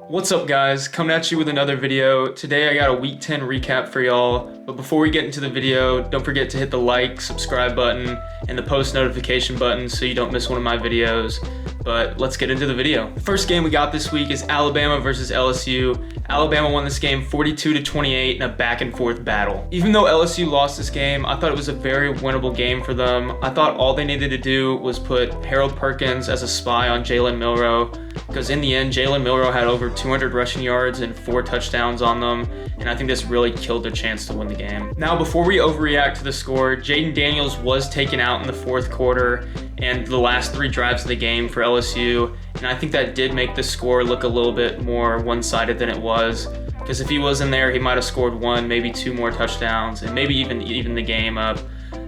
What's up guys, coming at you with another video. Today I got a week 10 recap for y'all, but before we get into the video, don't forget to hit the like, subscribe button, and the post notification button so you don't miss one of my videos. But let's get into the video. The first game we got this week is Alabama versus LSU. Alabama won this game 42-28 in a back and forth battle. Even though LSU lost this game, I thought it was a very winnable game for them. I thought all they needed to do was put Harold Perkins as a spy on Jalen Milroe, because in the end, Jalen Milroe had over 200 rushing yards and 4 touchdowns on them, and I think this really killed their chance to win the game. Now, before we overreact to the score, Jaden Daniels was taken out in the fourth quarter and the last 3 drives of the game for LSU, and I think that did make the score look a little bit more one-sided than it was, because if he was in there, he might have scored 1, maybe 2 more touchdowns, and maybe even the game up.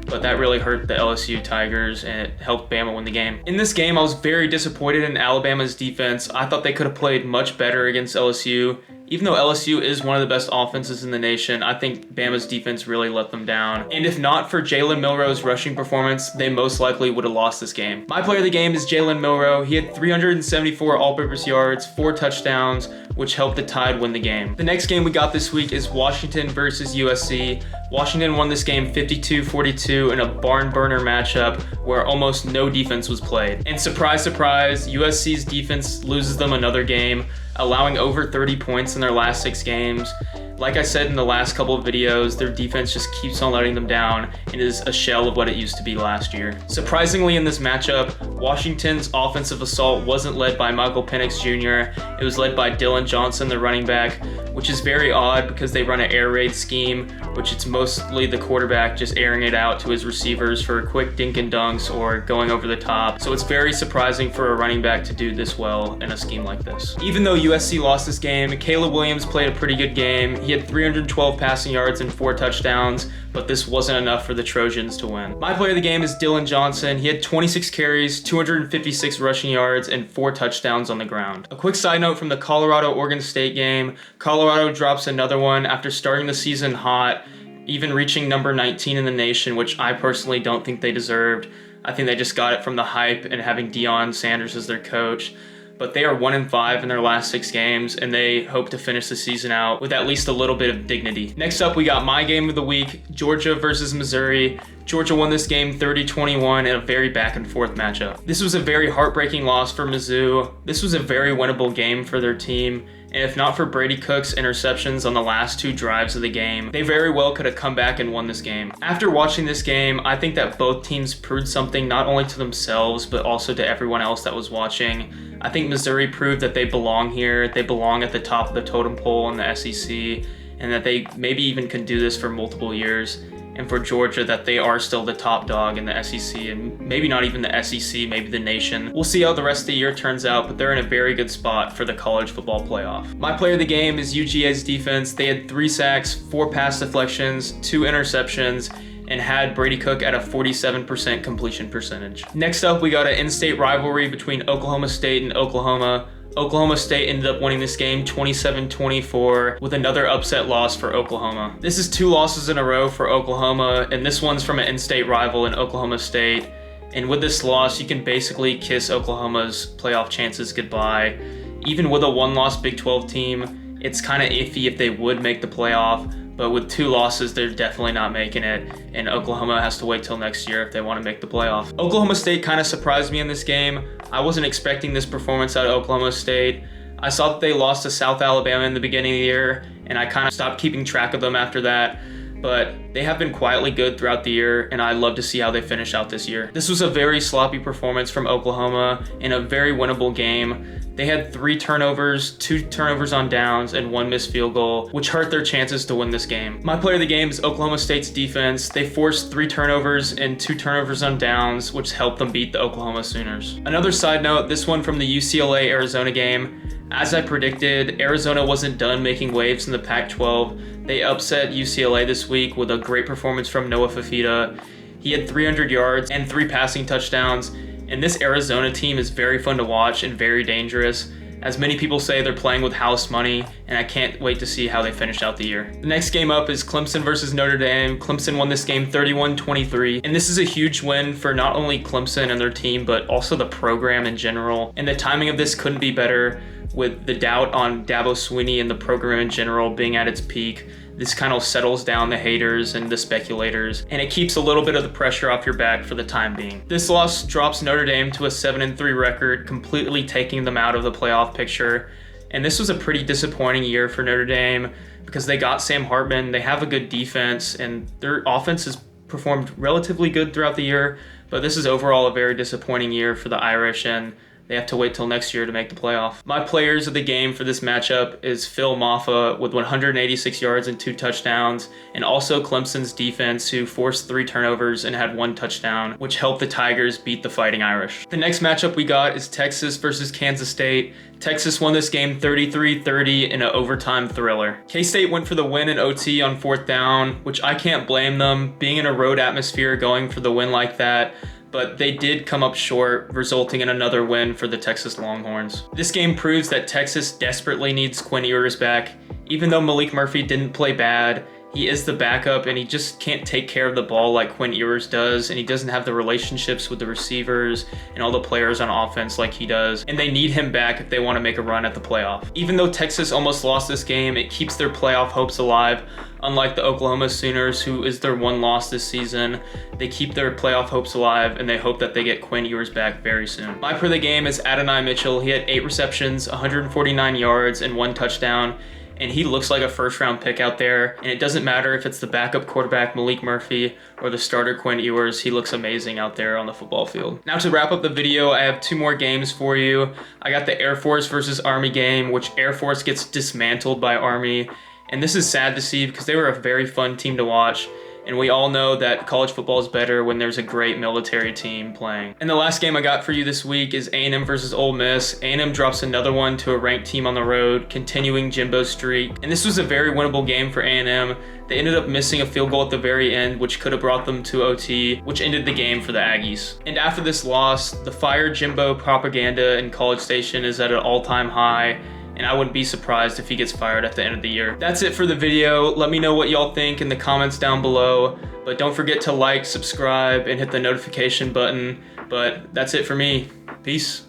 But that really hurt the LSU Tigers and it helped Bama win the game. In this game, I was very disappointed in Alabama's defense. I thought they could have played much better against LSU. Even though LSU is one of the best offenses in the nation, I think Bama's defense really let them down. And if not for Jalen Milroe's rushing performance, they most likely would have lost this game. My player of the game is Jalen Milroe. He had 374 all-purpose yards, 4 touchdowns, which helped the Tide win the game. The next game we got this week is Washington versus USC. Washington won this game 52-42 in a barn burner matchup where almost no defense was played. And surprise, surprise, USC's defense loses them another game, allowing over 30 points in their last 6 games. Like I said in the last couple of videos, their defense just keeps on letting them down and is a shell of what it used to be last year. Surprisingly, in this matchup, Washington's offensive assault wasn't led by Michael Penix Jr. It was led by Dylan Johnson, the running back, which is very odd because they run an air raid scheme, which it's mostly the quarterback just airing it out to his receivers for quick dink and dunks or going over the top. So it's very surprising for a running back to do this well in a scheme like this. Even though USC lost this game, Caleb Williams played a pretty good game. He had 312 passing yards and 4 touchdowns, but this wasn't enough for the Trojans to win. My player of the game is Dylan Johnson. He had 26 carries, 256 rushing yards, and 4 touchdowns on the ground. A quick side note from the Colorado-Oregon State game, Colorado drops another one after starting the season hot, even reaching number 19 in the nation, which I personally don't think they deserved. I think they just got it from the hype and having Deion Sanders as their coach. But they are 1-5 in their last 6 games, and they hope to finish the season out with at least a little bit of dignity. Next up, we got my game of the week, Georgia versus Missouri. Georgia won this game 30-21 in a very back and forth matchup. This was a very heartbreaking loss for Mizzou. This was a very winnable game for their team, and if not for Brady Cook's interceptions on the last 2 drives of the game, they very well could have come back and won this game. After watching this game, I think that both teams proved something not only to themselves, but also to everyone else that was watching. I think Missouri proved that they belong here, they belong at the top of the totem pole in the SEC, and that they maybe even can do this for multiple years. And for Georgia, that they are still the top dog in the SEC, and maybe not even the SEC, maybe the nation. We'll see how the rest of the year turns out, but they're in a very good spot for the college football playoff. My player of the game is UGA's defense. They had 3 sacks, 4 pass deflections, 2 interceptions, and had Brady Cook at a 47% completion percentage. Next up, we got an in-state rivalry between Oklahoma State and Oklahoma. Oklahoma State ended up winning this game 27-24 with another upset loss for Oklahoma. This is 2 losses in a row for Oklahoma, and this one's from an in-state rival in Oklahoma State. And with this loss, you can basically kiss Oklahoma's playoff chances goodbye. Even with a 1-loss Big 12 team, it's kind of iffy if they would make the playoff. But with 2 losses, they're definitely not making it, and Oklahoma has to wait till next year if they want to make the playoff. Oklahoma State kind of surprised me in this game. I wasn't expecting this performance out of Oklahoma State. I saw that they lost to South Alabama in the beginning of the year, and I kind of stopped keeping track of them after that. But they have been quietly good throughout the year, and I'd love to see how they finish out this year. This was a very sloppy performance from Oklahoma in a very winnable game. They had 3 turnovers, 2 turnovers on downs, and 1 missed field goal, which hurt their chances to win this game. My player of the game is Oklahoma State's defense. They forced 3 turnovers and 2 turnovers on downs, which helped them beat the Oklahoma Sooners. Another side note, this one from the UCLA-Arizona game. As I predicted, Arizona wasn't done making waves in the Pac-12. They upset UCLA this week with a great performance from Noah Fafita. He had 300 yards and 3 passing touchdowns. And this Arizona team is very fun to watch and very dangerous. As many people say, they're playing with house money, and I can't wait to see how they finish out the year. The next game up is Clemson versus Notre Dame. Clemson won this game 31-23, and this is a huge win for not only Clemson and their team, but also the program in general. And the timing of this couldn't be better. with the doubt on Dabo Swinney and the program in general being at its peak, this kind of settles down the haters and the speculators, and it keeps a little bit of the pressure off your back for the time being. This loss drops Notre Dame to a 7-3 record, completely taking them out of the playoff picture. And this was a pretty disappointing year for Notre Dame because they got Sam Hartman, they have a good defense, and their offense has performed relatively good throughout the year, but this is overall a very disappointing year for the Irish, and they have to wait till next year to make the playoff. My players of the game for this matchup is Phil Maffa with 186 yards and 2 touchdowns, and also Clemson's defense, who forced 3 turnovers and had 1 touchdown, which helped the Tigers beat the Fighting Irish. The next matchup we got is Texas versus Kansas State. Texas won this game 33-30 in an overtime thriller. K-State went for the win in OT on 4th down, which I can't blame them, being in a road atmosphere going for the win like that. But they did come up short, resulting in another win for the Texas Longhorns. This game proves that Texas desperately needs Quinn Ewers back. Even though Malik Murphy didn't play bad, he is the backup and he just can't take care of the ball like Quinn Ewers does, and he doesn't have the relationships with the receivers and all the players on offense like he does, and they need him back if they want to make a run at the playoff. Even though Texas almost lost this game, it keeps their playoff hopes alive. Unlike the Oklahoma Sooners, who is their one loss this season, they keep their playoff hopes alive and they hope that they get Quinn Ewers back very soon. My play of the game is Adonai Mitchell. He had 8 receptions, 149 yards, and 1 touchdown. And he looks like a first-round pick out there. And it doesn't matter if it's the backup quarterback Malik Murphy or the starter Quinn Ewers. He looks amazing out there on the football field. Now to wrap up the video, I have 2 more games for you. I got the Air Force versus Army game, which Air Force gets dismantled by Army. And this is sad to see because they were a very fun team to watch. And we all know that college football is better when there's a great military team playing. And the last game I got for you this week is A&M versus Ole Miss. A&M drops another one to a ranked team on the road, continuing Jimbo's streak. And this was a very winnable game for A&M. They ended up missing a field goal at the very end, which could have brought them to OT, which ended the game for the Aggies. And after this loss, the Fire Jimbo propaganda in College Station is at an all-time high, and I wouldn't be surprised if he gets fired at the end of the year. That's it for the video. Let me know what y'all think in the comments down below, but don't forget to like, subscribe, and hit the notification button. But that's it for me. Peace.